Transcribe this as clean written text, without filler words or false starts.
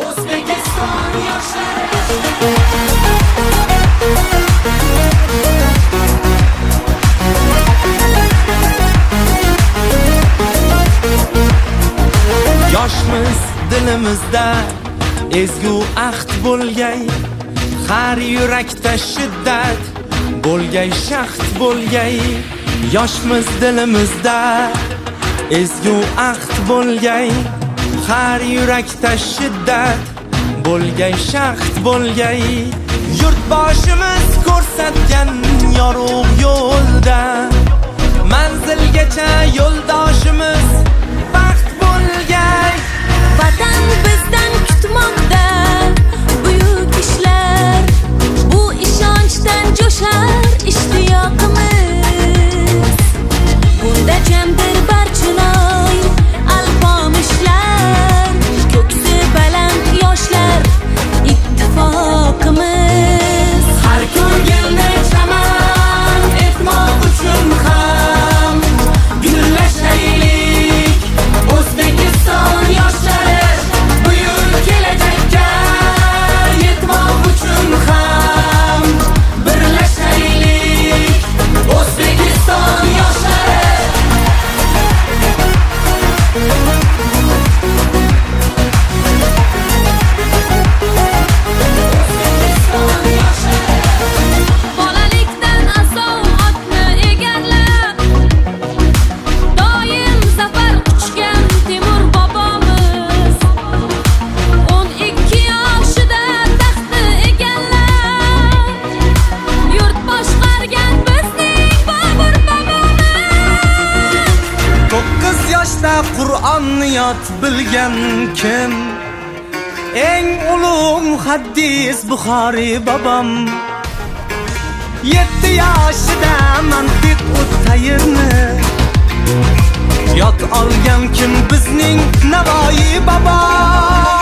O'zbekiston yoshlari Yoshmiz dilimizda ezgu ahd bo'lgay, har yurakda shiddat bo'lgay, shaxt bo'lgay. Yoshmiz dilimizda ezgu ahd bo'lgay, har yurakda shiddat bo'lgay, shaxt bo'lgay. Yurtboshimiz ko'rsatgan yorug' yo'lda manzilgacha yo'ldoshimiz baxt bo'lgay. Vatan bizdan kutmoqda buyuk ishlar, bu ishonchdan jo'shar ishtiyoqimiz. Bunda jamdir barchinoy alpomishlar, ko'ksi baland yoshlar ittifoqimiz. har ko'rganda chaman etmoq uchun ham gullashaylik. O'zbekiston yoshlari buyuk kelajakka yetmoq uchun ham birlashaylik. O'zbekiston yoshlari Bolalikdan asov otni egallab, doim zafar quchgan Temur bobomiz. 12 yoshida taxtni egallab, yurt boshqargan bizning Bobur bobomiz. 9 yoshda Qur'onni yod bilgan kim? Eng ulug' muhaddis Buxoriy bobom. 7 yoshida mantiq o'tayirni yod olgan kim? Bizning Navoiy bobom.